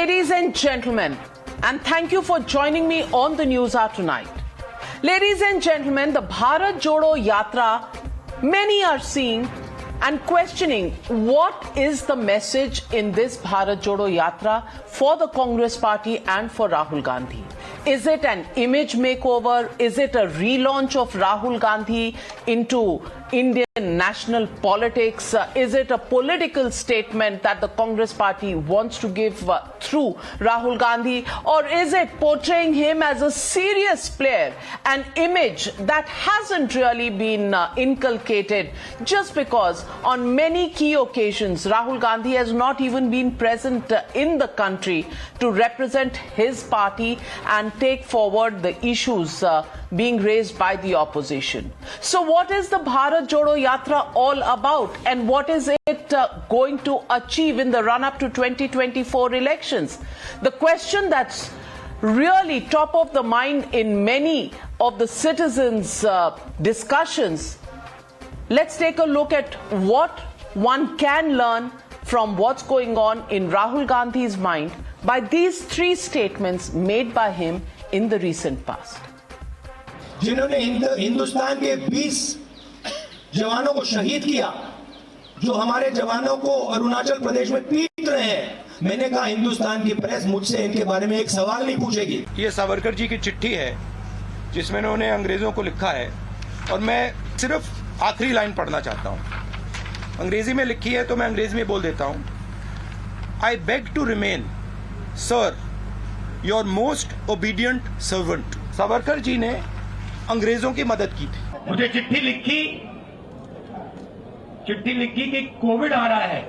Ladies and gentlemen, and thank you for joining me on the Newshour tonight. Ladies and gentlemen, the Bharat Jodo Yatra, many are seeing and questioning what is the message in this Bharat Jodo Yatra for the Congress Party and for Rahul Gandhi. Is it an image makeover? Is it a relaunch of Rahul Gandhi into Indian national politics? Is it a political statement that the Congress Party wants to give through Rahul Gandhi? Or is it portraying him as a serious player, an image that hasn't really been inculcated just because on many key occasions Rahul Gandhi has not even been present in the country to represent his party and take forward the issues being raised by the opposition. So what is the Bharat Jodo Yatra all about, and what is it going to achieve in the run-up to 2024 elections? The question that's really top of the mind in many of the citizens' discussions. Let's take a look at what one can learn from what's going on in Rahul Gandhi's mind by these three statements made by him in the recent past. जिन्होंने हिंदुस्तान के 20 जवानों को शहीद किया, जो हमारे जवानों को अरुणाचल प्रदेश में पीट रहे हैं, मैंने कहा हिंदुस्तान की प्रेस मुझसे इनके बारे में एक सवाल नहीं पूछेगी। ये सावरकर जी की चिट्ठी है जिसमें उन्होंने अंग्रेजों को लिखा है, और मैं सिर्फ आखिरी लाइन पढ़ना चाहता हूँ। अंग्रेजी में लिखी है तो मैं अंग्रेजी में बोल देता हूँ। I beg to remain, sir, your most obedient servant। Savarkar ji ने अंग्रेजों की मदद की थी। मुझे चिट्ठी लिखी कि कोविड आ रहा है,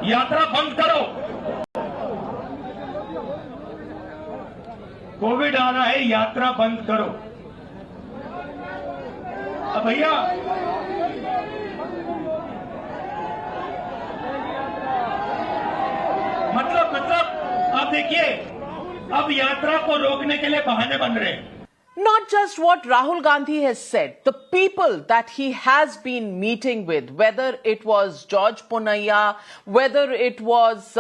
यात्रा बंद करो। कोविड आ रहा है, यात्रा बंद करो। अब भैया मतलब अब देखिए, अब यात्रा को रोकने के लिए बहाने बन रहे हैं। Not just what Rahul Gandhi has said, the people that he has been meeting with, whether it was George Punaiya, whether it was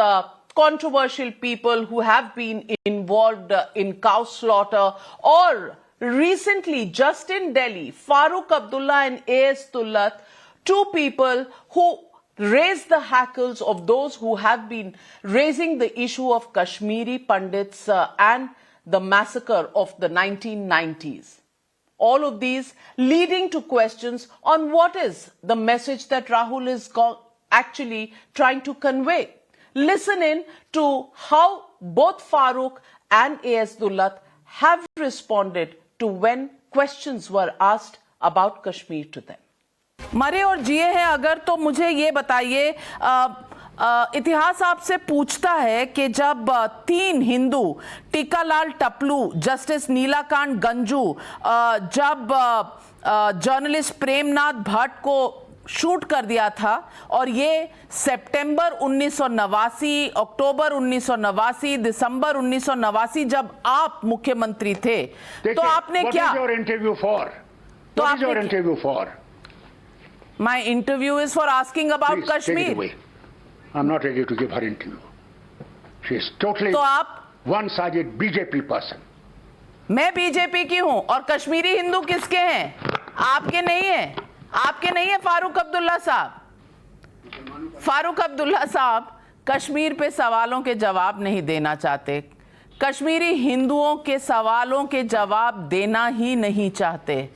controversial people who have been involved in cow slaughter, or recently just in Delhi, Farooq Abdullah and A.S. Tullat, two people who raised the hackles of those who have been raising the issue of Kashmiri Pandits and the massacre of the 1990s. All of these leading to questions on what is the message that Rahul is actually trying to convey. Listen in to how both Farooq and A.S. Dullat have responded to when questions were asked about Kashmir to them. मरे और जिए हैं अगर, तो मुझे ये बताइए, इतिहास आपसे पूछता है कि जब 3 हिंदू, टीकालाल टपलू, जस्टिस नीलाकांत गंजू, जब जर्नलिस्ट प्रेमनाथ भट्ट को शूट कर दिया था, और ये सितंबर 1989, अक्टूबर 1989, दिसंबर 1989 जब आप मुख्यमंत्री थे, तो आपने क्या? My interview is for asking about Please, Kashmir. Take it away. I'm not ready to give her interview. She is totally तो आप, one-sided BJP person. मैं बीजेपी की हूं, और कश्मीरी हिंदू किसके हैं? आपके नहीं है, आपके नहीं है फारूक अब्दुल्ला साहब। फारूक अब्दुल्ला साहब कश्मीर पे सवालों के जवाब नहीं देना चाहते, कश्मीरी हिंदुओं के सवालों के जवाब देना ही नहीं चाहते।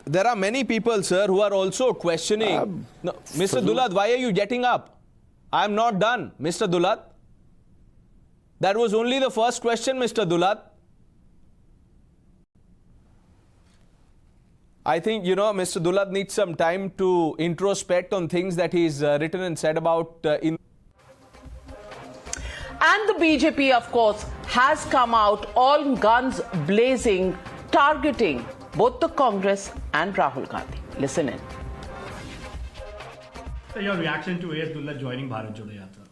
There are many people, sir, who are also questioning. No, Mr. Dullat, why are you getting up? I am not done, Mr. Dullat. That was only the first question, Mr. Dullat. I think, Mr. Dullat needs some time to introspect on things that he's written and said about in. And the BJP, of course, has come out all guns blazing, targeting both the Congress and Rahul Gandhi. Listen in. So your reaction to A.S. Dullat joining Bharat Jodo Yatra?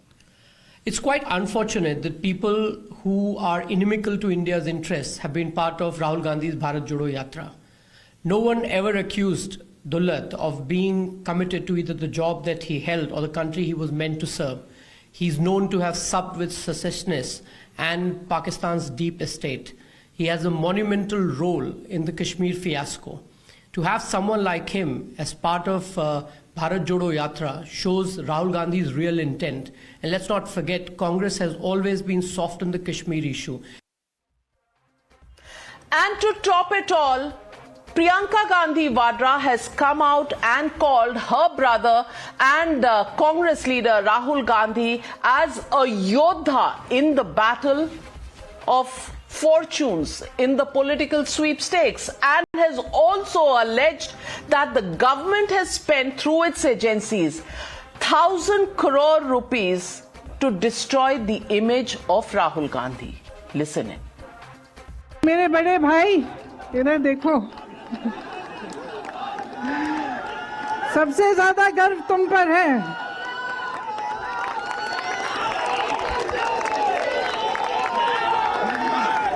It's quite unfortunate that people who are inimical to India's interests have been part of Rahul Gandhi's Bharat Jodo Yatra. No one ever accused Dullat of being committed to either the job that he held or the country he was meant to serve. He's known to have supped with secessionists and Pakistan's deep state. He has a monumental role in the Kashmir fiasco. To have someone like him as part of Bharat Jodo Yatra shows Rahul Gandhi's real intent. And let's not forget, Congress has always been soft on the Kashmir issue. And to top it all, Priyanka Gandhi Vadra has come out and called her brother and Congress leader Rahul Gandhi as a yodha in the battle of fortunes in the political sweepstakes, and has also alleged that the government has spent through its agencies 1,000 crore rupees to destroy the image of Rahul Gandhi. Listen in. मेरे बड़े भाई इधर देखो, सबसे ज्यादा गर्व तुम पर है।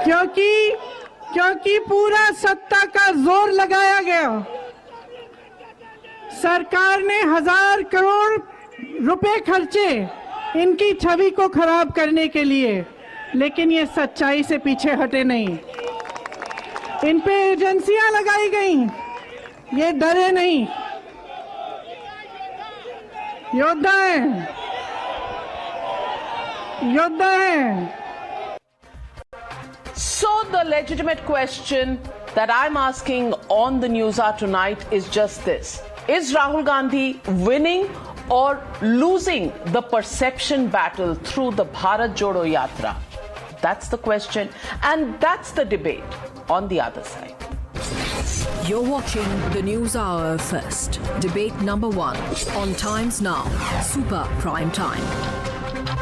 क्योंकि पूरा सत्ता का जोर लगाया गया। सरकार ने 1000 करोड़ रुपए खर्चे इनकी छवि को खराब करने के लिए, लेकिन ये सच्चाई से पीछे हटे नहीं। इन पे एजेंसियां लगाई गई, ये डरे नहीं, योद्धा हैं, योद्धा हैं। So the legitimate question that I'm asking on the Newshour tonight is just this. Is Rahul Gandhi winning or losing the perception battle through the Bharat Jodo Yatra? That's the question, and that's the debate on the other side. You're watching the Newshour first. Debate number 1 on Times Now, Super Prime Time.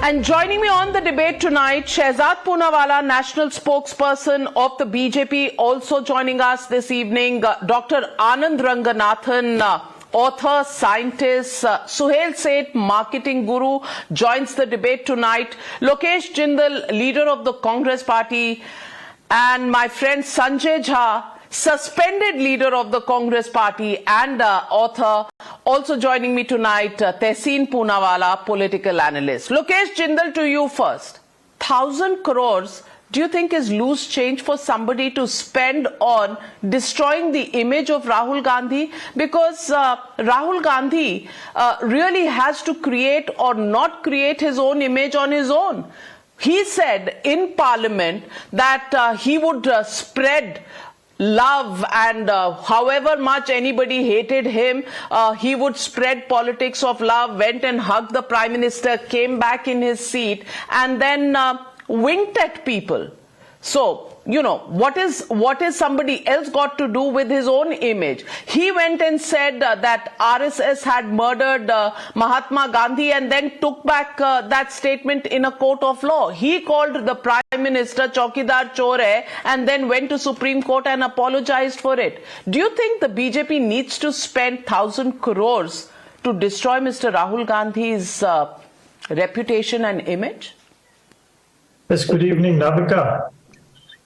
And joining me on the debate tonight, Shehzad Poonawala, national spokesperson of the BJP, also joining us this evening, Dr. Anand Ranganathan, author, scientist, Suhail Seth, marketing guru, joins the debate tonight, Lokesh Jindal, leader of the Congress Party, and my friend Sanjay Jha, suspended leader of the Congress Party and author, also joining me tonight, Tehseen Poonawala, political analyst. Lokesh Jindal, to you first. 1,000 crores, do you think is loose change for somebody to spend on destroying the image of Rahul Gandhi? Because Rahul Gandhi really has to create or not create his own image on his own. He said in Parliament that he would spread love, and however much anybody hated him, he would spread politics of love, went and hugged the Prime Minister, came back in his seat, and then winked at people. So, you know, what is somebody else got to do with his own image? He went and said that RSS had murdered Mahatma Gandhi and then took back that statement in a court of law. He called the Prime Minister Chaukidar Chor hai, and then went to Supreme Court and apologized for it. Do you think the BJP needs to spend 1,000 crores to destroy Mr. Rahul Gandhi's reputation and image? Yes, good evening, Navika.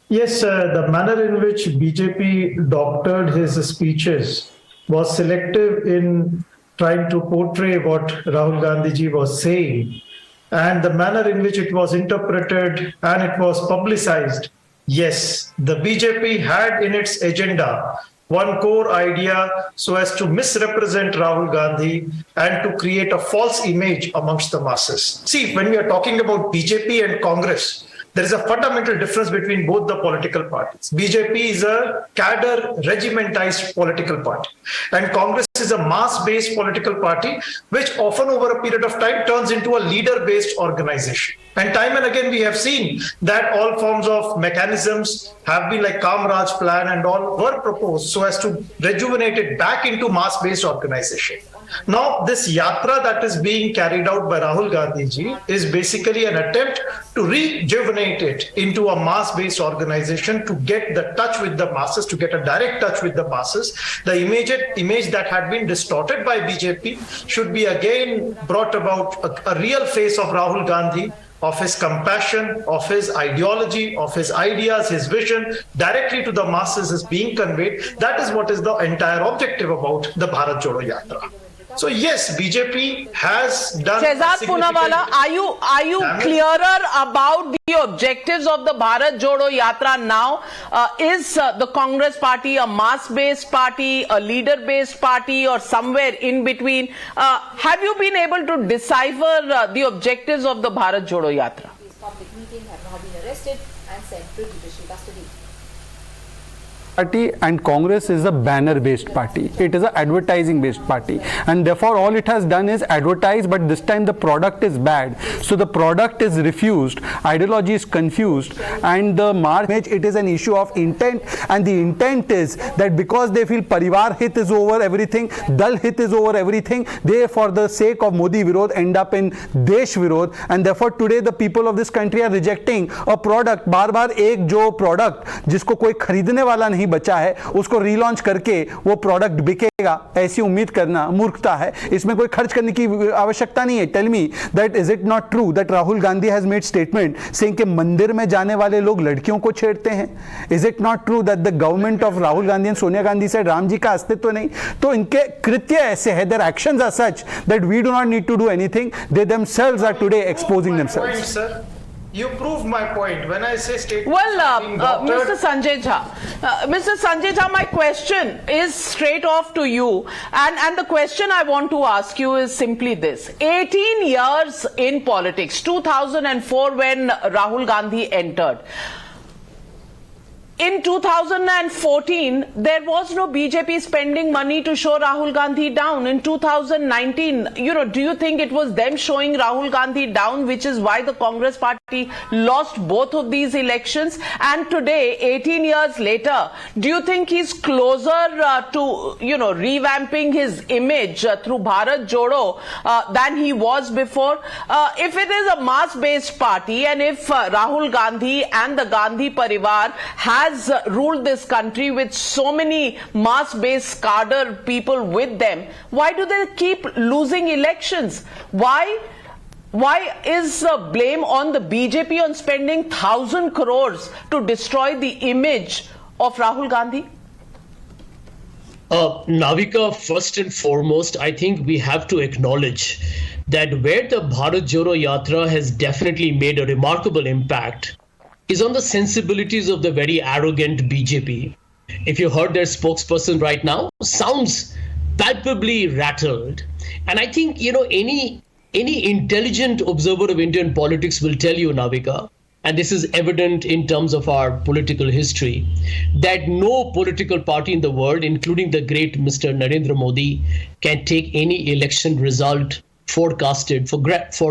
Yes, the manner in which BJP doctored his speeches was selective in trying to portray what Rahul Gandhi ji was saying, and the manner in which it was interpreted and it was publicized. Yes, the BJP had in its agenda one core idea so as to misrepresent Rahul Gandhi and to create a false image amongst the masses. See, when we are talking about BJP and Congress, there is a fundamental difference between both the political parties. BJP is a cadre regimentized political party, and Congress is a mass-based political party, which often over a period of time turns into a leader-based organization. And time and again, we have seen that all forms of mechanisms have been like Kamraj plan and all were proposed so as to rejuvenate it back into mass-based organization. Now, this yatra that is being carried out by Rahul Gandhi ji is basically an attempt to rejuvenate it into a mass-based organization, to get the touch with the masses, to get a direct touch with the masses. The image that had been distorted by BJP should be again brought about, a real face of Rahul Gandhi, of his compassion, of his ideology, of his ideas, his vision, directly to the masses is being conveyed. That is what is the entire objective about the Bharat Jodo Yatra. So yes, BJP has done. Shehzad Poonawalla, are you clearer about the objectives of the Bharat Jodo Yatra now? Is the Congress party a mass-based party, a leader-based party, or somewhere in between? Have you been able to decipher the objectives of the Bharat Jodo Yatra? These public meetings have now been arrested and sent to judicial custody. Party and Congress is a banner-based party. It is an advertising-based party, and therefore all it has done is advertise. But this time the product is bad, so the product is refused. Ideology is confused, and the march. It is an issue of intent, and the intent is that because they feel Parivar hit is over everything, Dal hit is over everything, they, for the sake of Modi Virod, end up in Desh Virod, and therefore today the people of this country are rejecting a product. बार-बार एक जो product जिसको कोई खरीदने वाला नहीं बचा है उसको रीलॉन्च करके वो प्रोडक्ट बिकेगा, ऐसी उम्मीद करना मूर्खता है. इसमें कोई खर्च करने की आवश्यकता नहीं है. Tell me that is it not true that Rahul Gandhi has made statement saying कि मंदिर में जाने वाले लोग लड़कियों को छेड़ते हैं? Is it not true that the government of Rahul Gandhi and Sonia Gandhi से राम जी का अस्तित्व नहीं? तो इनके कृत्य ऐसे हैं, their actions are such that we do not need to do anything. They themselves are today exposing themselves. You proved my point when I say state. Well, Mr. Sanjay Jha, my question is straight off to you, and the question I want to ask you is simply this: 18 years in politics, 2004 when Rahul Gandhi entered. In 2014, there was no BJP spending money to show Rahul Gandhi down. In 2019, do you think it was them showing Rahul Gandhi down, which is why the Congress party lost both of these elections? And today, 18 years later, do you think he's closer to, revamping his image through Bharat Jodo than he was before? If it is a mass-based party, and if Rahul Gandhi and the Gandhi Parivar has ruled this country with so many mass-based cadre people with them, why do they keep losing elections? Why is blame on the BJP on spending 1,000 crores to destroy the image of Rahul Gandhi? Navika, first and foremost, I think we have to acknowledge that where the Bharat Jodo Yatra has definitely made a remarkable impact is on the sensibilities of the very arrogant BJP. If you heard their spokesperson right now, sounds palpably rattled. And I think, any intelligent observer of Indian politics will tell you, Navika, and this is evident in terms of our political history, that no political party in the world, including the great Mr. Narendra Modi, can take any election result forecasted for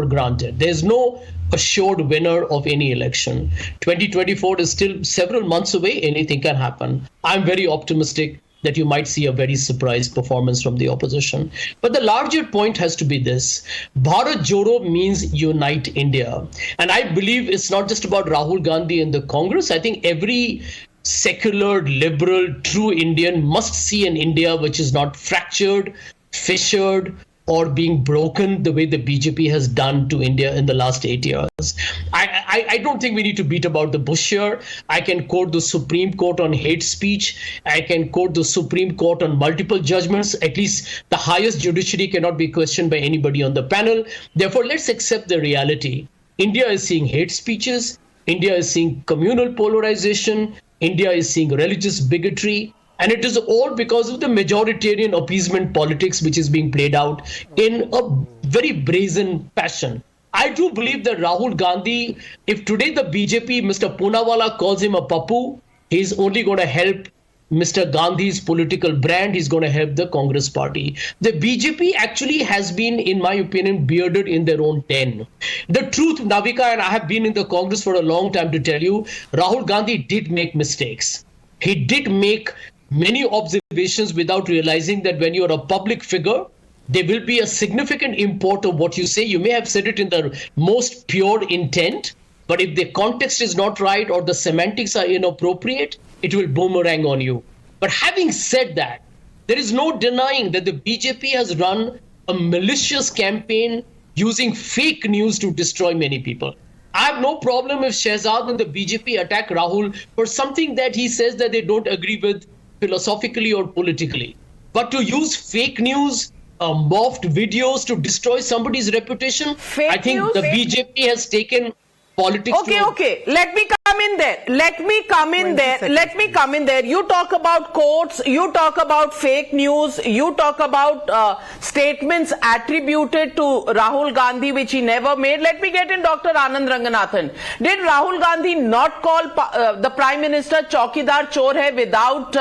granted. There's no assured winner of any election. 2024 is still several months away. Anything can happen. I'm very optimistic that you might see a very surprise performance from the opposition. But the larger point has to be this: Bharat Jodo means unite India. And I believe it's not just about Rahul Gandhi and the Congress. I think every secular, liberal, true Indian must see an India which is not fractured, fissured, or being broken the way the BJP has done to India in the last 8 years. I don't think we need to beat about the bush here. I can quote the Supreme Court on hate speech. I can quote the Supreme Court on multiple judgments. At least the highest judiciary cannot be questioned by anybody on the panel. Therefore, let's accept the reality. India is seeing hate speeches. India is seeing communal polarization. India is seeing religious bigotry. And it is all because of the majoritarian appeasement politics which is being played out in a very brazen fashion. I do believe that Rahul Gandhi, if today the BJP, Mr. Poonawalla calls him a papu, he's only going to help Mr. Gandhi's political brand. He's going to help the Congress party. The BJP actually has been, in my opinion, bearded in their own den. The truth, Navika, and I have been in the Congress for a long time to tell you, Rahul Gandhi did make mistakes. He did make many observations without realizing that when you're a public figure, there will be a significant import of what you say. You may have said it in the most pure intent, but if the context is not right or the semantics are inappropriate, it will boomerang on you. But having said that, there is no denying that the BJP has run a malicious campaign using fake news to destroy many people. I have no problem if Shehzad and the BJP attack Rahul for something that he says that they don't agree with philosophically or politically. But to use fake news morphed videos to destroy somebody's reputation. Fake I think news? the BJP has taken politics. Okay. Let me come in there. You talk about quotes. You talk about fake news. You talk about statements attributed to Rahul Gandhi, which he never made. Let me get in Dr. Anand Ranganathan. Did Rahul Gandhi not call the Prime Minister Chaukidar Chor hai without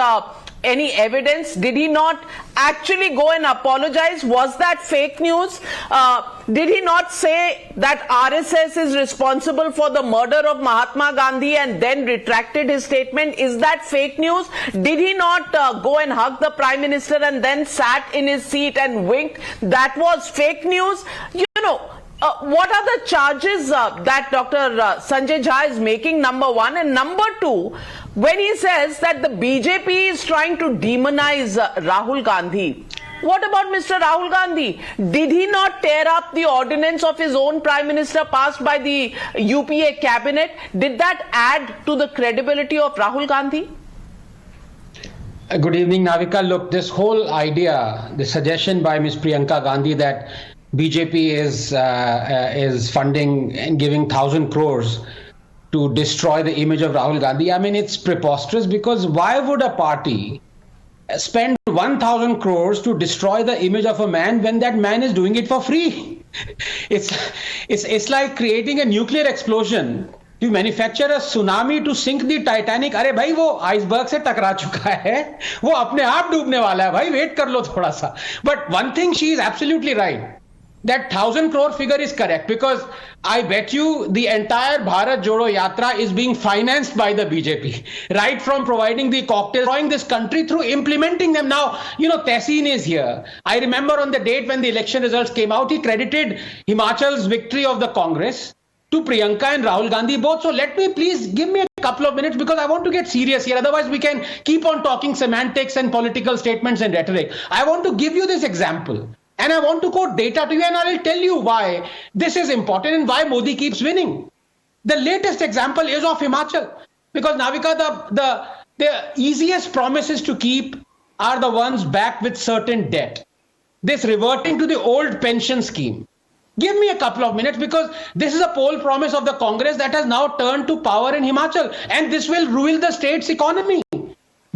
any evidence? Did he not actually go and apologize? Was that fake news? Did he not say that RSS is responsible for the murder of Mahatma Gandhi and then retracted his statement? Is that fake news? Did he not go and hug the Prime Minister and then sat in his seat and winked? That was fake news. What are the charges that Dr. Sanjay Jha is making, number one? And number two, when he says that the BJP is trying to demonize Rahul Gandhi, what about Mr. Rahul Gandhi? Did he not tear up the ordinance of his own Prime Minister passed by the UPA cabinet? Did that add to the credibility of Rahul Gandhi? Good evening, Navika. Look, this whole idea, the suggestion by Ms. Priyanka Gandhi that BJP is funding and giving 1,000 crores to destroy the image of Rahul Gandhi. I mean, it's preposterous, because why would a party spend 1,000 crores to destroy the image of a man when that man is doing it for free? It's like creating a nuclear explosion. You manufacture a tsunami to sink the Titanic. अरे भाई वो iceberg से टकरा चुका है, वो अपने आप डूबने वाला है भाई, वेट कर लो थोड़ा सा. But one thing, she is absolutely right. That 1,000 crore figure is correct, because I bet you the entire Bharat Jodo Yatra is being financed by the BJP, right from providing the cocktails, destroying this country through implementing them. Now, Tehseen is here. I remember on the date when the election results came out, he credited Himachal's victory of the Congress to Priyanka and Rahul Gandhi both. So let me, please give me a couple of minutes, because I want to get serious here. Otherwise, we can keep on talking semantics and political statements and rhetoric. I want to give you this example. And I want to quote data to you, and I will tell you why this is important and why Modi keeps winning. The latest example is of Himachal, because Navika, the easiest promises to keep are the ones backed with certain debt. This reverting to the old pension scheme. Give me a couple of minutes, because this is a poll promise of the Congress that has now turned to power in Himachal, and this will ruin the state's economy.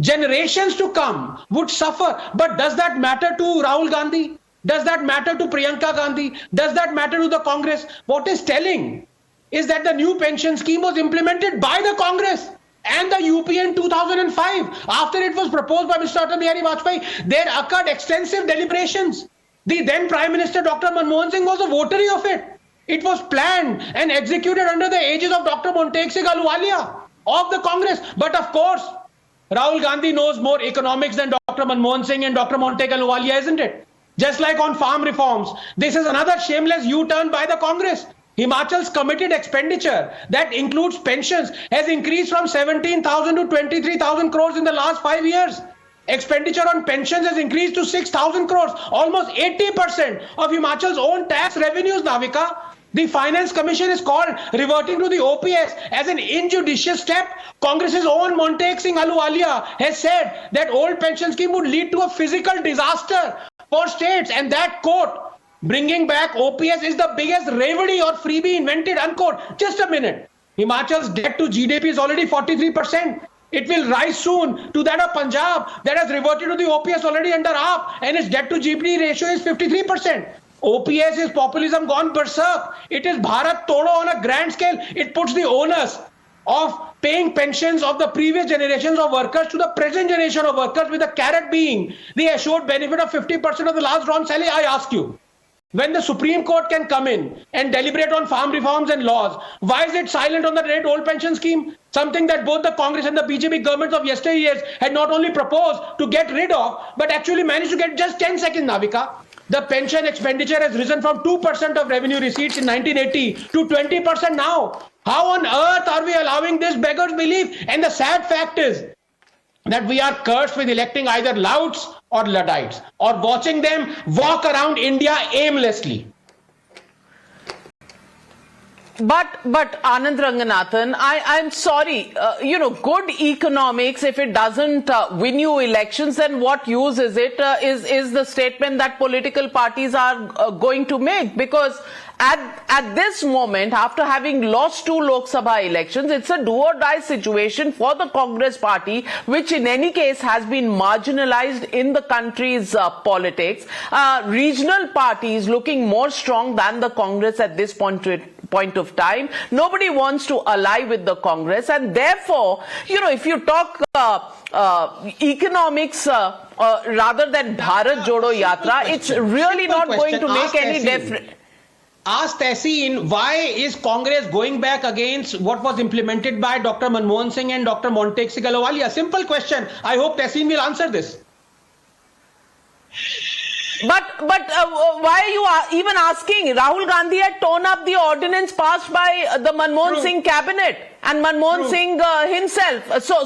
Generations to come would suffer. But does that matter to Rahul Gandhi? Does that matter to Priyanka Gandhi? Does that matter to the Congress? What is telling is that the new pension scheme was implemented by the Congress and the UP in 2005. After it was proposed by Mr. Atal Bihari Vajpayee, there occurred extensive deliberations. The then Prime Minister Dr. Manmohan Singh was a votary of it. It was planned and executed under the aegis of Dr. Montek Singh Ahluwalia of the Congress. But of course, Rahul Gandhi knows more economics than Dr. Manmohan Singh and Dr. Montek Ahluwalia, isn't it? Just like on farm reforms, this is another shameless U-turn by the Congress. Himachal's committed expenditure that includes pensions has increased from 17,000 to 23,000 crores in the last 5 years. Expenditure on pensions has increased to 6,000 crores, almost 80% of Himachal's own tax revenues, Navika. The Finance Commission is called reverting to the OPS as an injudicious step. Congress's own Montek Singh Ahluwalia has said that old pension scheme would lead to a physical disaster for states, and that quote, bringing back OPS is the biggest revenue or freebie invented, unquote. Just a minute. Himachal's debt to GDP is already 43%. It will rise soon to that of Punjab that has reverted to the OPS already under half, and its debt to GDP ratio is 53%. OPS is populism gone berserk. It is Bharat Todo on a grand scale. It puts the onus of paying pensions of the previous generations of workers to the present generation of workers, with the carrot being the assured benefit of 50% of the last drawn salary. I ask you, when the Supreme Court can come in and deliberate on farm reforms and laws, why is it silent on the great old pension scheme? Something that both the Congress and the BJP governments of yesteryears had not only proposed to get rid of, but actually managed to get. Just 10 seconds, Navika. The pension expenditure has risen from 2% of revenue receipts in 1980 to 20% now. How on earth are we allowing this beggar's belief? And the sad fact is that we are cursed with electing either louts or Luddites, or watching them walk around India aimlessly. But Anand Ranganathan, I'm sorry, good economics, if it doesn't win you elections, then what use is it? Is the statement that political parties are going to make? Because at this moment, after having lost 2 Lok Sabha elections, it's a do or die situation for the Congress party, which in any case has been marginalized in the country's politics. Regional parties looking more strong than the Congress at this point of time. Nobody wants to ally with the Congress, and therefore, if you talk economics rather than Bharat Jodo Yatra, it's really not going to make any difference. Ask Tehseen, why is Congress going back against what was implemented by Dr. Manmohan Singh and Dr. Montek Singh Ahluwalia? Simple question. I hope Tehseen will answer this. But why are you even asking? Rahul Gandhi had torn up the ordinance passed by the Manmohan Singh cabinet and Manmohan Singh himself. So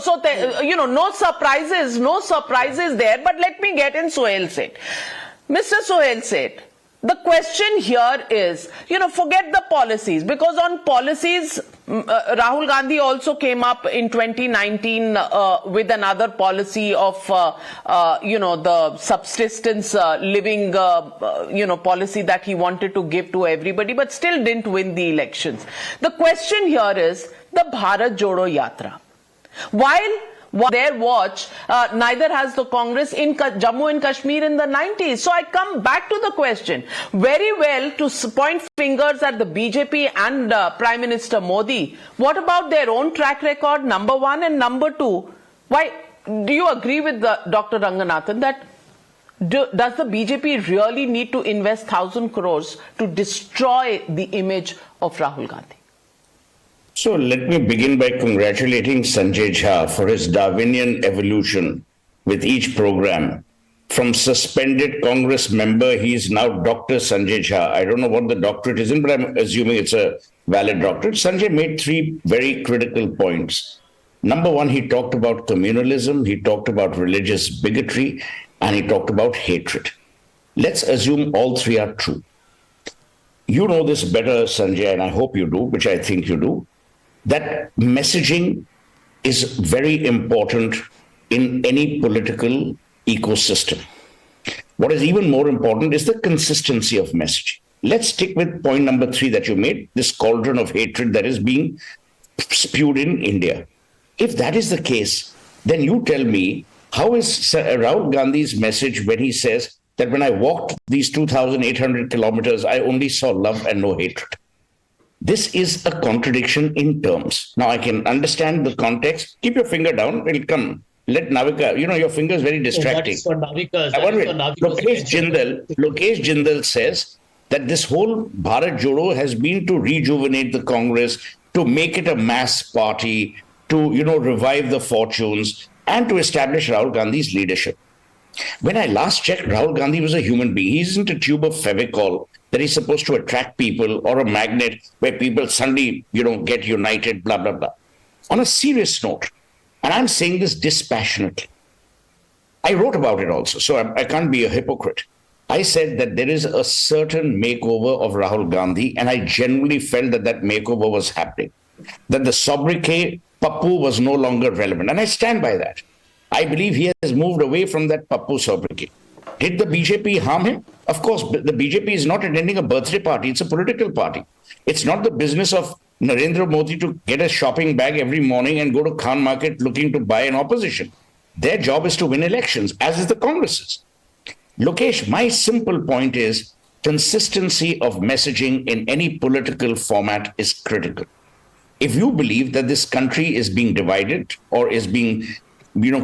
no surprises there. But let me get in Sohail Seth. Mr. Sohail Seth, the question here is, forget the policies, because on policies, Rahul Gandhi also came up in 2019 with another policy of, the subsistence living, policy that he wanted to give to everybody, but still didn't win the elections. The question here is the Bharat Jodo Yatra. While their watch, neither has the Congress in Jammu and Kashmir in the 90s. So I come back to the question, very well to point fingers at the BJP and Prime Minister Modi. What about their own track record, number one, and number two? Why do you agree with Dr. Ranganathan that does the BJP really need to invest 1,000 crores to destroy the image of Rahul Gandhi? So let me begin by congratulating Sanjay Jha for his Darwinian evolution with each program. From suspended Congress member, he is now Dr. Sanjay Jha. I don't know what the doctorate is in, but I'm assuming it's a valid doctorate. Sanjay made 3 very critical points. Number 1, he talked about communalism, he talked about religious bigotry, and he talked about hatred. Let's assume all 3 are true. You know this better, Sanjay, and I hope you do, which I think you do, that messaging is very important in any political ecosystem. What is even more important is the consistency of messaging. Let's stick with point number 3 that you made, this cauldron of hatred that is being spewed in India. If that is the case, then you tell me, how is Rahul Gandhi's message when he says that when I walked these 2,800 kilometers, I only saw love and no hatred? This is a contradiction in terms. Now, I can understand the context. Keep your finger down. It'll come. Let Navika, your finger is very distracting. That's for Navika's. Lokesh Jindal says that this whole Bharat Jodo has been to rejuvenate the Congress, to make it a mass party, to, revive the fortunes, and to establish Rahul Gandhi's leadership. When I last checked, Rahul Gandhi was a human being. He isn't a tube of Fevicol that he's supposed to attract people, or a magnet where people suddenly, get united, blah, blah, blah. On a serious note, and I'm saying this dispassionately, I wrote about it also, so I can't be a hypocrite. I said that there is a certain makeover of Rahul Gandhi, and I genuinely felt that that makeover was happening, that the sobriquet Pappu was no longer relevant, and I stand by that. I believe he has moved away from that Pappu sobriquet. Did the BJP harm him? Of course, the BJP is not attending a birthday party. It's a political party. It's not the business of Narendra Modi to get a shopping bag every morning and go to Khan Market looking to buy an opposition. Their job is to win elections, as is the Congress's. Lokesh, my simple point is consistency of messaging in any political format is critical. If you believe that this country is being divided or is being,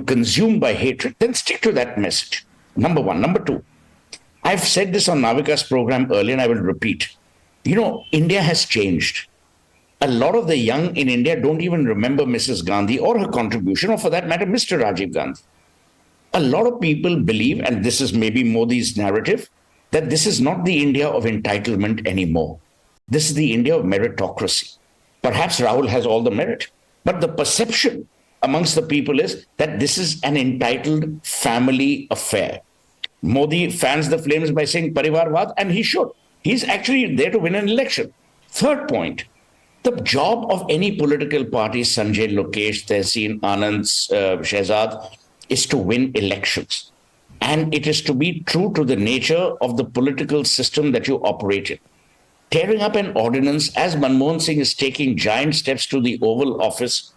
consumed by hatred, then stick to that message. Number 1. Number 2, I've said this on Navika's program earlier, and I will repeat. India has changed. A lot of the young in India don't even remember Mrs. Gandhi or her contribution, or for that matter, Mr. Rajiv Gandhi. A lot of people believe, and this is maybe Modi's narrative, that this is not the India of entitlement anymore. This is the India of meritocracy. Perhaps Rahul has all the merit, but the perception amongst the people is that this is an entitled family affair. Modi fans the flames by saying Parivarvad, and he should. He's actually there to win an election. Third point, The job of any political party, Sanjay, Lokesh, Tehseen, Anand, Shehzad, is to win elections. And it is to be true to the nature of the political system that you operate in. Tearing up an ordinance, as Manmohan Singh is taking giant steps to the Oval Office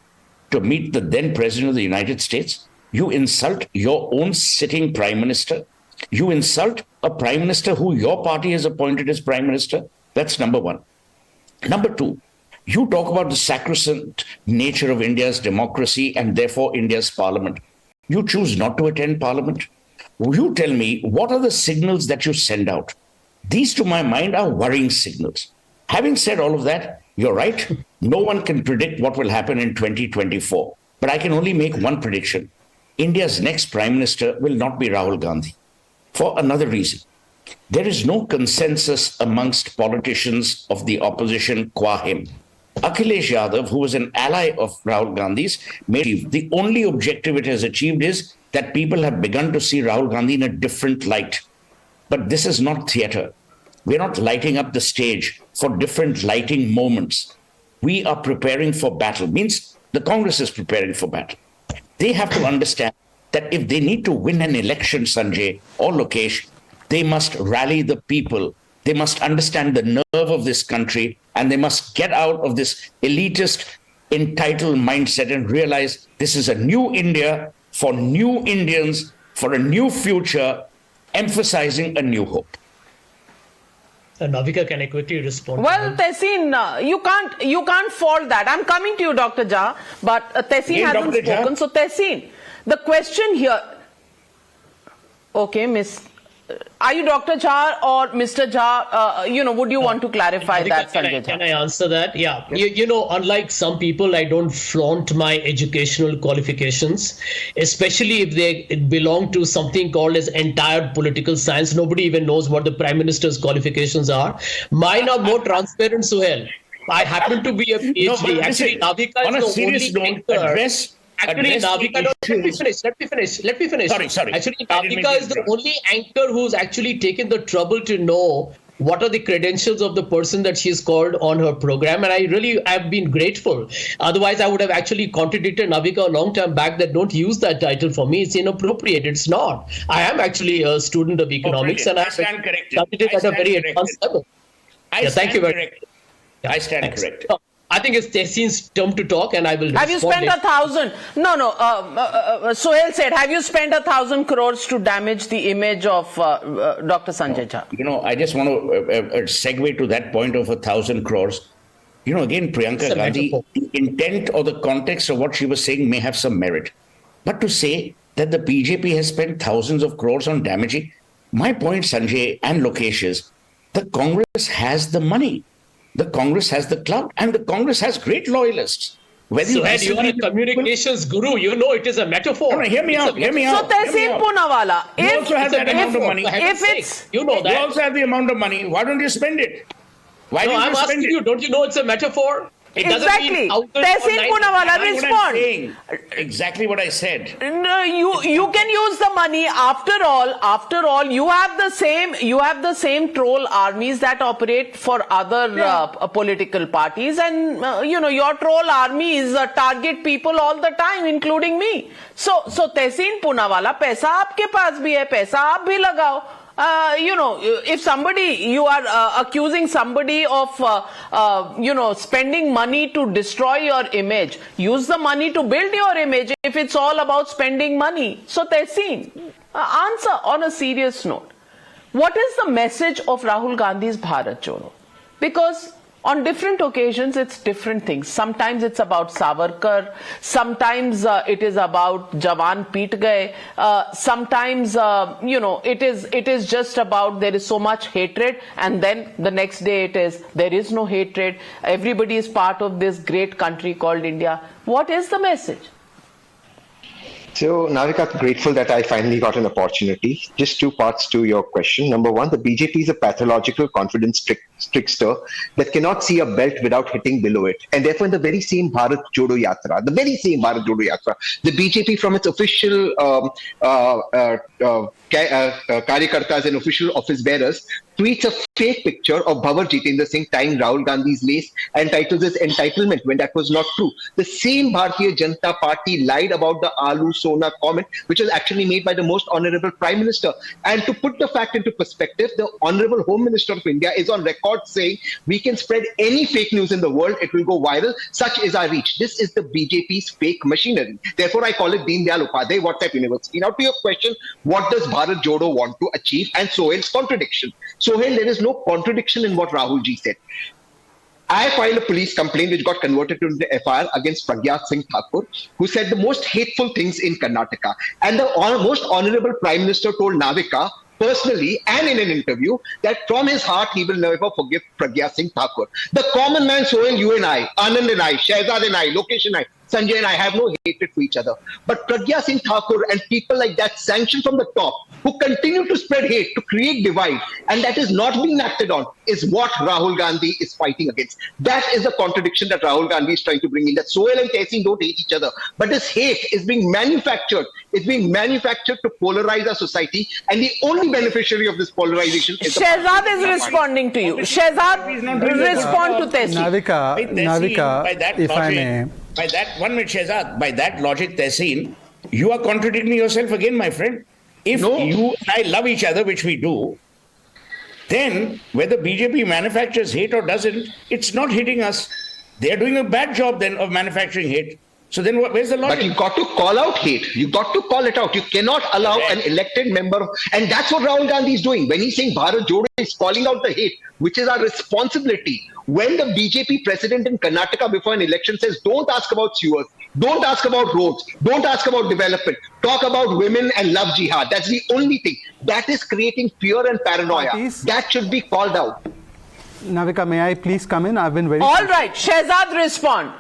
to meet the then President of the United States, you insult your own sitting Prime Minister. You insult a Prime Minister who your party has appointed as Prime Minister. That's number one. Number two, you talk about the sacrosanct nature of India's democracy and therefore India's parliament. You choose not to attend parliament. You tell me, what are the signals that you send out? These, to my mind, are worrying signals. Having said all of that, you're right. No one can predict what will happen in 2024. But I can only make one prediction. India's next Prime Minister will not be Rahul Gandhi. For another reason. There is no consensus amongst politicians of the opposition qua him. Akhilesh Yadav, who was an ally of Rahul Gandhi's, the only objective it has achieved is that people have begun to see Rahul Gandhi in a different light. But this is not theatre. We're not lighting up the stage for different lighting moments. We are preparing for battle. Means the Congress is preparing for battle. They have to understand that if they need to win an election, Sanjay or Lokesh, they must rally the people. They must understand the nerve of this country, and they must get out of this elitist, entitled mindset and realize this is a new India for new Indians, for a new future, emphasizing a new hope. Navika, can I quickly respond? Well, Tehseen, you can't fault that. I'm coming to you, Dr. Jha, but Tehseen hasn't Dr. spoken. Jha? So Tehseen, the question here, okay, Miss, are you Dr. Jha or Mr. Jha? Would you want to clarify Navika, that, Sanjay Jha? Can I answer that? Yeah. Unlike some people, I don't flaunt my educational qualifications, especially if they belong to something called as entire political science. Nobody even knows what the Prime Minister's qualifications are. Mine are more transparent, Suhail. I happen to be a PhD. No, actually, Navika on a is the serious only note, anchor. Actually, Navika, let me finish. Sorry. Actually, Navika is the only anchor who's actually taken the trouble to know what are the credentials of the person that she's called on her program. And I've been grateful. Otherwise, I would have actually contradicted Navika a long time back that don't use that title for me. It's inappropriate. It's not. I am actually a student of economics and I stand corrected. studied it at a very advanced level. Thank you very much. I stand corrected. I think it's Tehseen's turn to talk, and I will. Have you spent 1,000? No. Sohail said, have you spent 1,000 crores to damage the image of Dr. Sanjay Jha? I just want to segue to that point of 1,000 crores. Again, Priyanka Gandhi, the intent or the context of what she was saying may have some merit. But to say that the BJP has spent thousands of crores on damaging, my point, Sanjay and Lokesh, is the Congress has the money. The Congress has the clout, and the Congress has great loyalists. Whether you are a communications guru, it is a metaphor. No, hear me out. So Tehseen Poonawalla, you also have that amount of money. You also have the amount of money. Why don't you spend it? I'm asking you, don't you know it's a metaphor? It exactly. Tehseen Poonawalla, respond. Exactly what I said. No, you can use the money. After all, you have the same troll armies that operate for other political parties, and your troll armies target people all the time, including me. So Tehseen Poonawalla, पैसा आपके पास भी है, पैसा आप भी लगाओ. If you are accusing somebody of, spending money to destroy your image, use the money to build your image if it's all about spending money. So, Tehseen, answer on a serious note. What is the message of Rahul Gandhi's Bharat Jodo? Because on different occasions, it's different things. Sometimes it's about Savarkar. Sometimes it is about Jawan Peet Gaye. Sometimes, it is just about there is so much hatred. And then the next day it is, there is no hatred. Everybody is part of this great country called India. What is the message? So, Navika, I'm grateful that I finally got an opportunity. Just two parts to your question. Number one, the BJP is a pathological confidence trickster that cannot see a belt without hitting below it. And therefore, in the very same Bharat Jodo Yatra, the BJP from its official karyakartas and official office bearers tweets a fake picture of Bhavar Jitendra Singh tying Rahul Gandhi's lace and titles his entitlement when that was not true. The same Bharatiya Janata Party lied about the Alu Sona comment, which was actually made by the most honorable Prime Minister. And to put the fact into perspective, the honorable Home Minister of India is on record saying we can spread any fake news in the world, it will go viral. Such is our reach. This is the BJP's fake machinery. Therefore, I call it Deen Dayal Upadhyay WhatsApp University. Now to your question, what does Bharat Jodo want to achieve? And Sohail's contradiction. Sohail, there is no contradiction in what Rahul ji said. I filed a police complaint which got converted to the FIR against Pragya Singh Thakur, who said the most hateful things in Karnataka. And the most honorable Prime Minister told Navika personally and in an interview that from his heart he will never forgive Pragya Singh Thakur. The common man, Sohail, you and I, Anand and I, Shehzad and I, Lokesh and I, Sanjay and I have no hatred for each other. But Pragya Singh Thakur and people like that sanctioned from the top who continue to spread hate, to create divide, and that is not being acted on, is what Rahul Gandhi is fighting against. That is the contradiction that Rahul Gandhi is trying to bring in, that Sohail and Tehseen don't hate each other. But this hate is being manufactured. It's being manufactured to polarize our society, and the only beneficiary of this polarization is Shehzad is responding to you. Shehzad, respond to Tehseen. Navika, if I may. By that, 1 minute, Shehzad, by that logic, Tehseen, you are contradicting yourself again, my friend. If you and I love each other, which we do, then whether BJP manufactures hate or doesn't, it's not hitting us. They're doing a bad job then of manufacturing hate. So then where's the logic? But you've got to call out hate. You've got to call it out. You cannot allow an elected member. And that's what Rahul Gandhi is doing. When he's saying Bharat Jodo, he's calling out the hate, which is our responsibility. When the BJP president in Karnataka before an election says, don't ask about sewers, don't ask about roads, don't ask about development, talk about women and love jihad. That's the only thing. That is creating fear and paranoia. That should be called out. Navika, may I please come in? I've been very... All right, Shehzad, respond.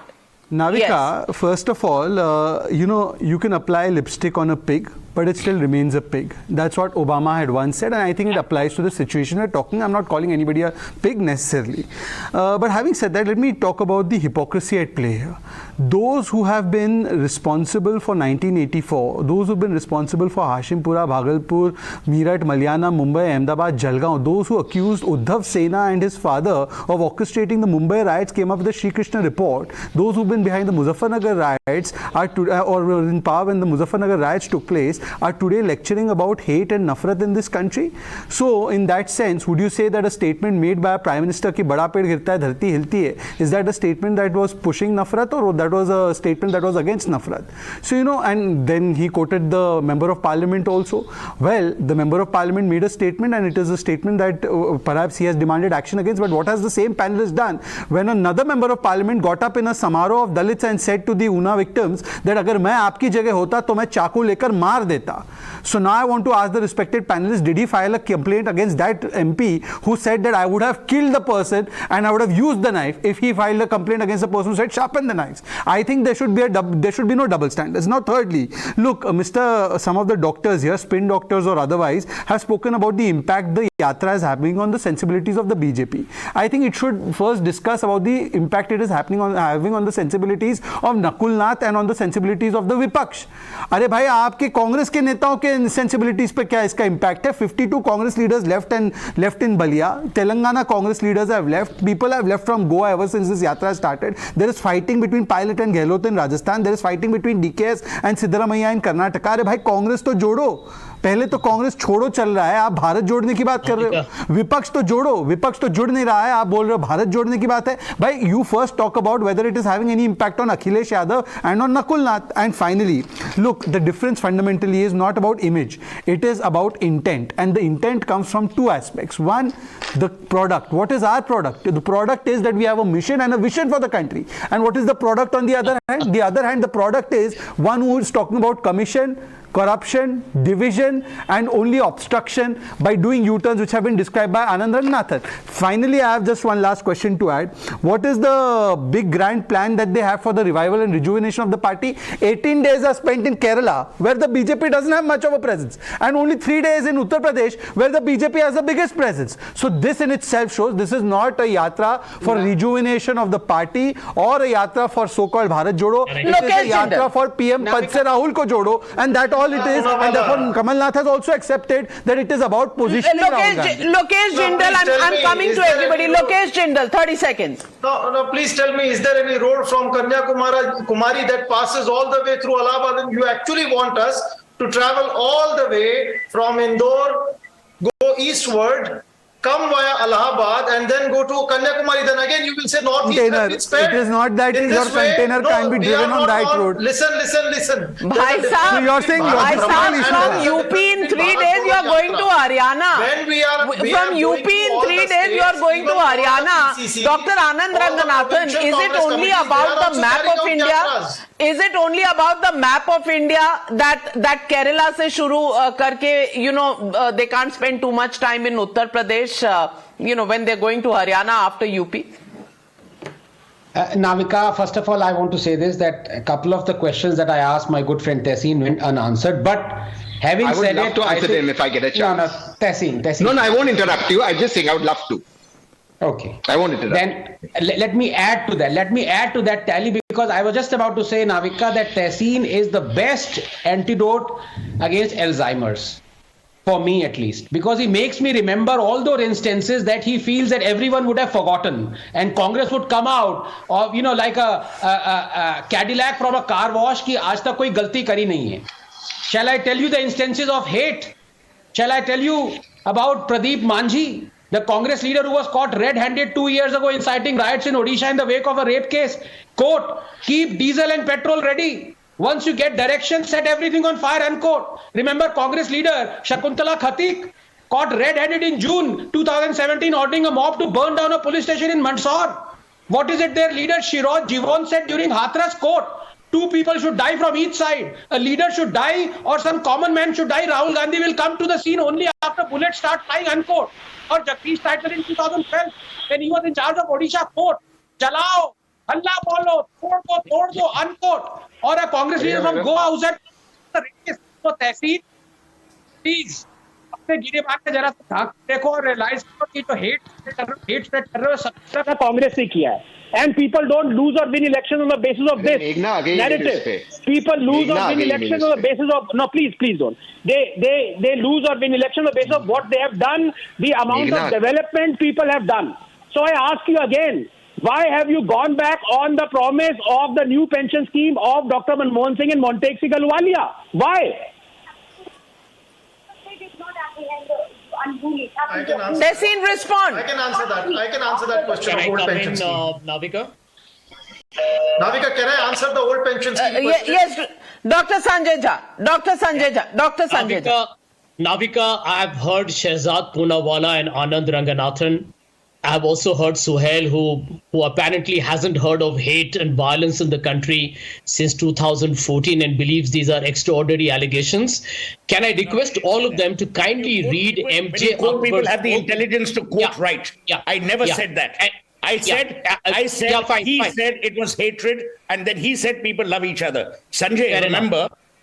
Navika, first of all, you can apply lipstick on a pig, but it still remains a pig. That's what Obama had once said, and I think it applies to the situation we're talking. I'm not calling anybody a pig necessarily. But having said that, let me talk about the hypocrisy at play here. Those who have been responsible for 1984, those who've been responsible for Hashimpura, Bhagalpur, Meerut, Malyana, Mumbai, Ahmedabad, Jalgaon, those who accused Uddhav Sena and his father of orchestrating the Mumbai riots came up with the Shri Krishna report. Those who've been behind the Muzaffarnagar riots or were in power when the Muzaffarnagar riots took place are today lecturing about hate and nafrat in this country. So in that sense, would you say that a statement made by a Prime Minister ki bada ped girta hai, dharti hilti hai, is that a statement that was pushing nafrat or that was a statement that was against nafrat? So, and then he quoted the Member of Parliament also. Well, the Member of Parliament made a statement, and it is a statement that perhaps he has demanded action against, but what has the same panelist done? When another Member of Parliament got up in a Samaroh of Dalits and said to the Una victims that agar main aapki jagah hota to main chaku lekar maar deta. So now I want to ask the respected panelists, did he file a complaint against that MP who said that I would have killed the person and I would have used the knife if he filed a complaint against the person who said sharpen the knives? I think there should be no double standards. Now thirdly, look, some of the doctors here, spin doctors or otherwise, have spoken about the impact the Yatra is having on the sensibilities of the BJP. I think it should first discuss about the impact it is having on the sensibilities of Nakul Nath and on the sensibilities of the Vipaksh. अरे भाई आपके कांग्रेस के नेताओं के sensibilities पे क्या इसका impact है? 52 Congress leaders left in Balia. Telangana Congress leaders have left. People have left from Goa ever since this yatra started. There is fighting between Pilot and Gehlot in Rajasthan. There is fighting between DKS and Siddaramaiah in Karnataka. अरे भाई कांग्रेस तो जोड़ो. पहले तो कांग्रेस छोड़ो चल रहा है, आप भारत जोड़ने की बात कर रहे हो. विपक्ष तो जोड़ो, विपक्ष तो जुड़ नहीं रहा है, आप बोल रहे हो भारत जोड़ने की बात है. भाई you first talk about whether it is having any impact on Akhilesh Yadav and on Nakul Nath. And finally, look, the difference fundamentally is not about image, it is about intent, and the intent comes from two aspects. One, the product. What is our product? The product is that we have a mission and a vision for the country. And what is the product on the other hand? The other hand, the product is one who is talking about commission, corruption, division, and only obstruction by doing U-turns which have been described by Anand Ranganathan. Finally, I have just one last question to add. What is the big grand plan that they have for the revival and rejuvenation of the party? 18 days are spent in Kerala, where the BJP doesn't have much of a presence, and only 3 days in Uttar Pradesh, where the BJP has the biggest presence. So this in itself shows this is not a yatra for rejuvenation of the party or a yatra for so-called Bharat Jodo. It is a yatra for PM Pad se Rahul ko jodo, and that all all it is, and therefore Kamal Nath has also accepted that it is about positioning Rahul Gandhi. Lokesh Jindal, I'm coming to everybody. Lokesh Jindal, 30 seconds. No, please tell me, is there any road from Kanyakumari that passes all the way through Allahabad, and you actually want us to travel all the way from Indore, go eastward, come via Allahabad, and then go to Kanyakumari? Then again you will say northeast. It is not that your container can be driven on that road. Listen. Bhai Sahab, So you're saying from UP in 3 days you are going to Haryana. From UP in 3 days you are going to Haryana. Dr. Anand Ranganathan, is it only about the map of India? Is it only about the map of India that Kerala se shuru karke, they can't spend too much time in Uttar Pradesh, when they're going to Haryana after UP? Navika, first of all, I want to say this, that a couple of the questions that I asked my good friend Tessin went unanswered. But having said it, I would love to answer them if I get a chance. No, Tessin. No, I won't interrupt you. I'm just saying I would love to. Okay. I won't interrupt. Then let me add to that. Let me add to that tally, because I was just about to say, Navika, that Tessin is the best antidote against Alzheimer's. For me at least, because he makes me remember all those instances that he feels that everyone would have forgotten, and Congress would come out of, like a Cadillac from a car wash ki aaj tak koi galti kari nahi hai. Shall I tell you the instances of hate? Shall I tell you about Pradeep Manjhi, the Congress leader who was caught red-handed 2 years ago inciting riots in Odisha in the wake of a rape case? Quote, keep diesel and petrol ready. Once you get direction, set everything on fire, unquote. Remember Congress leader Shakuntala Khatik, caught red-handed in June 2017 ordering a mob to burn down a police station in Mandsaur. What is it their leader Shiroj Jivon said during Hathras court? 2 people should die from each side. A leader should die or some common man should die. Rahul Gandhi will come to the scene only after bullets start flying, unquote. Or Jagdish Title in 2012 when he was in charge of Odisha court. Chalao, Allah bolo, tod do, unquote. Or a Congress leader from Goa who said the race. So Tehsil, please, अपने गिरे बात में जरा सा देखो और realize करो कि जो hate spread कर रहे हो सब कांग्रेस ने किया है. And people don't lose or win elections on the basis of this narrative. People lose or win elections on the basis of please don't. They lose or win elections on the basis of what they have done, the amount of development people have done. So I ask you again, why have you gone back on the promise of the new pension scheme of Dr. Manmohan Singh and Montexi Galuwalia? Why? Tessin, respond. I can answer that question. Can I come in, Navika? Navika, can I answer the old pension scheme question? Yes, Dr. Sanjay Jha. Navika, I have heard Shehzad Poonawala and Anand Ranganathan. I have also heard Suhail, who apparently hasn't heard of hate and violence in the country since 2014 and believes these are extraordinary allegations. Can I request all of them to kindly read MJ Akbar's people have the intelligence to quote right. Yeah. I never said that. I said he said it was hatred, and then he said people love each other. Sanjay,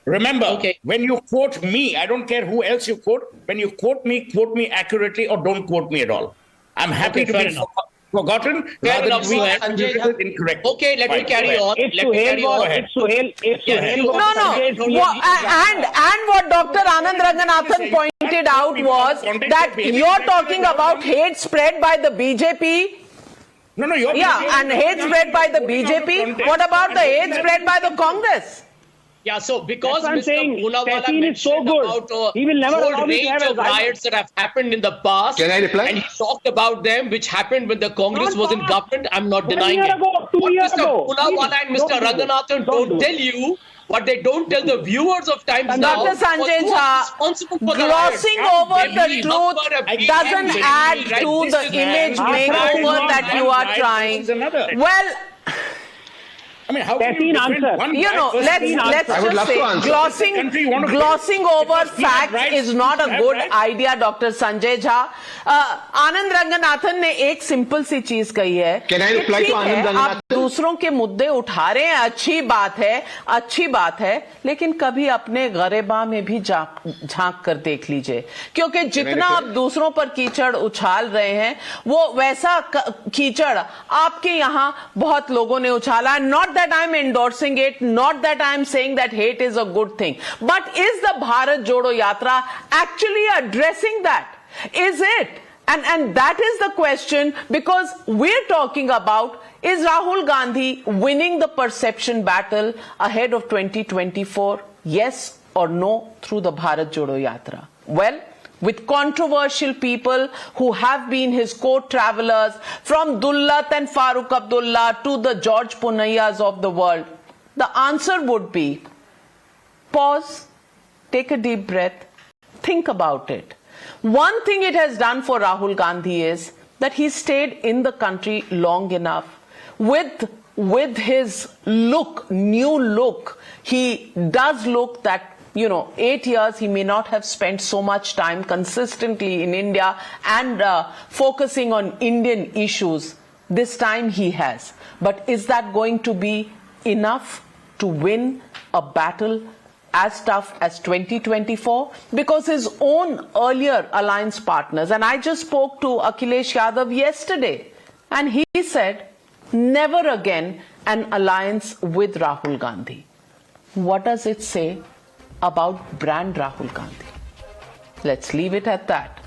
remember, when you quote me, I don't care who else you quote, when you quote me accurately or don't quote me at all. I'm happy to be forgotten rather than be incorrect. Okay, let me carry on. And what Dr. Anand Ranganathan pointed out was that you're talking about hate spread by the BJP. And hate spread by the BJP. What about the hate spread by the Congress? Yeah, so because Mr. Poonawala mentioned about he will never whole range of riots that have happened in the past, can I reply? And he talked about them, which happened when the Congress was in government. I'm not denying it. Two years ago. Poonawala and Mr. Ranganathan don't tell you what they don't tell the viewers of Times Now. Dr. Sanjay Jha, glossing over the truth doesn't add to the image makeover that you are trying. Well, I mean, how can you answer? Let's just say glossing over facts is not a good idea, Dr. Sanjay Jha. Anand Ranganathan ने एक simple सी चीज कही है. Can I reply to Anand Ranganathan? दूसरों के मुद्दे उठा रहे हैं, अच्छी बात है, लेकिन कभी अपने गरेबा में भी झांक कर देख लीजिए, क्योंकि जितना आप दूसरों पर कीचड़ उछाल रहे हैं वो वैसा कीचड़ आपके यहां बहुत लोगों ने उछाला. Not that I am endorsing it, not that I am saying that hate is a good thing, but is the Bharat Jodo Yatra actually addressing that? Is it? And that is the question, because we're talking about, is Rahul Gandhi winning the perception battle ahead of 2024? Yes or no through the Bharat Jodo Yatra? Well, with controversial people who have been his court travelers, from Dullat and Farooq Abdullah to the George Punayyas of the world, the answer would be pause, take a deep breath, think about it. One thing it has done for Rahul Gandhi is that he stayed in the country long enough. With his look, new look, he does look that, 8 years he may not have spent so much time consistently in India and focusing on Indian issues. This time he has. But is that going to be enough to win a battle as tough as 2024? Because his own earlier alliance partners, and I just spoke to Akhilesh Yadav yesterday, and he said, never again an alliance with Rahul Gandhi. What does it say about brand Rahul Gandhi? Let's leave it at that.